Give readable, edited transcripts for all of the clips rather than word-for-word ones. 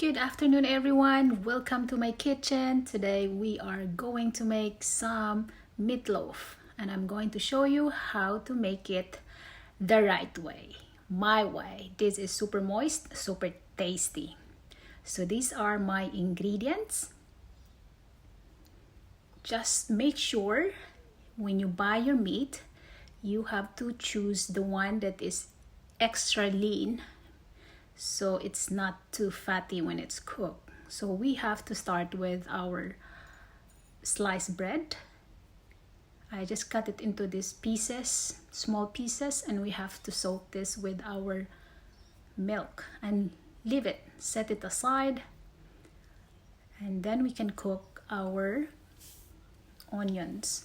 Good afternoon, everyone. Welcome to my kitchen. Today we are going to make some meatloaf, and I'm going to show you how to make it the right way, my way. This is super moist, super tasty. So these are my ingredients. Just make sure when you buy your meat, you have to choose the one that is extra lean, so it's not too fatty when it's cooked. So we have to start with our sliced bread. I just cut it into these pieces, small pieces, and we have to soak this with our milk and leave it, set it aside, and then we can cook our onions.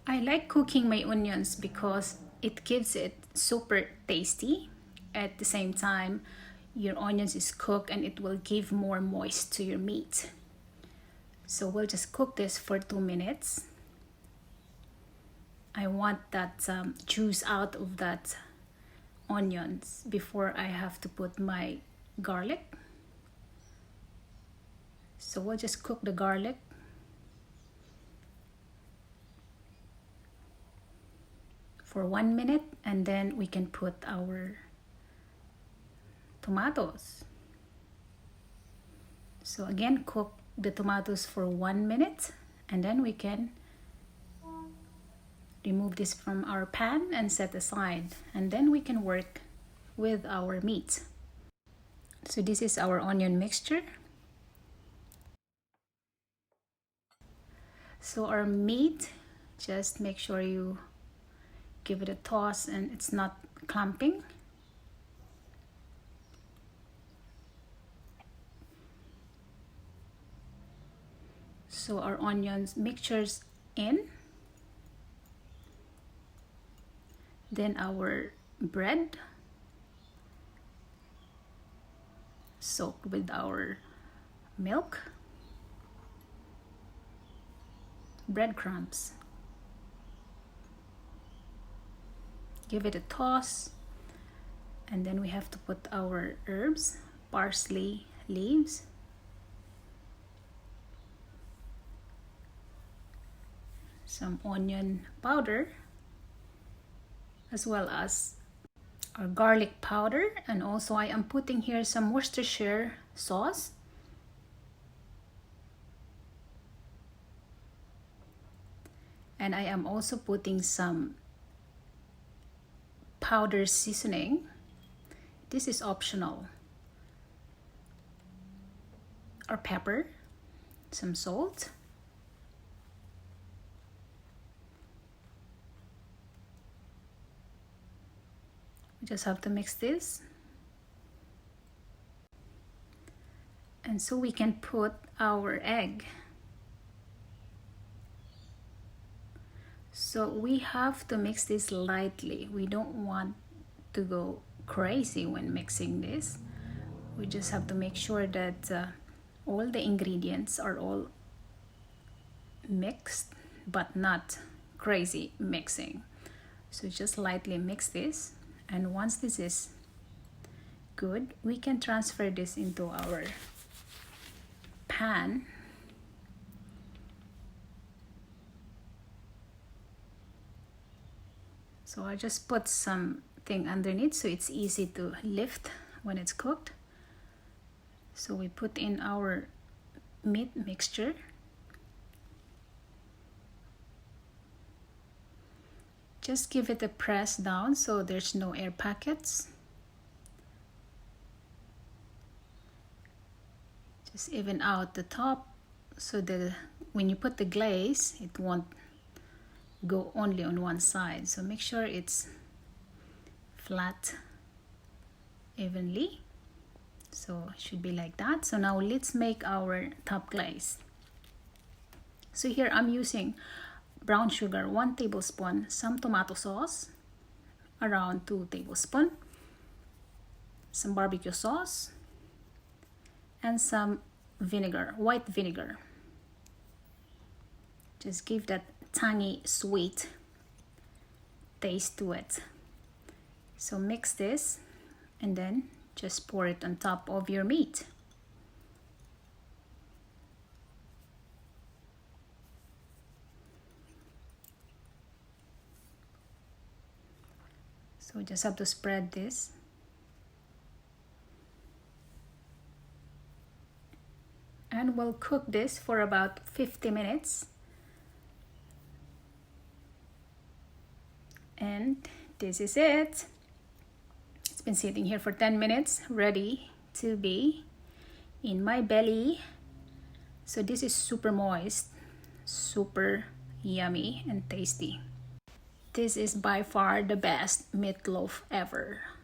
I like cooking my onions because it gives it super tasty. At the same time, your onions is cooked and it will give more moist to your meat. So we'll just cook this for 2 minutes. I want that juice out of that onions before I have to put my garlic. So we'll just cook the garlic. For 1 minute, and then we can put our tomatoes. So again, cook the tomatoes for 1 minute, and then we can remove this from our pan and set aside, and then we can work with our meat. So this is our onion mixture. So our meat, just make sure you give it a toss and it's not clumping. So our onions mixtures in, then our bread soaked with our milk, breadcrumbs. Give it a toss, and then we have to put our herbs, parsley leaves, some onion powder, as well as our garlic powder, and also I am putting here some Worcestershire sauce. And I am also putting some powder seasoning. This is optional. Or pepper, some salt. We just have to mix this. And so we can put our egg. So we have to mix this lightly. We don't want to go crazy when mixing this. We just have to make sure that all the ingredients are all mixed, but not crazy mixing. So just lightly mix this, and once this is good, we can transfer this into our pan. So I just put something underneath so it's easy to lift when it's cooked. So we put in our meat mixture. Just give it a press down so there's no air pockets. Just even out the top so that when you put the glaze, it won't go only on one side. So make sure it's flat evenly. So it should be like that. So now let's make our top glaze. So here I'm using brown sugar, 1 tablespoon, some tomato sauce, around 2 tablespoons, some barbecue sauce, and some vinegar, white vinegar. Just give that tangy, sweet taste to it. So mix this and then just pour it on top of your meat. So just have to spread this. And we'll cook this for about 50 minutes. And this is it. It's been sitting here for 10 minutes, ready to be in my belly. So this is super moist, super yummy and tasty. This is by far the best meatloaf ever.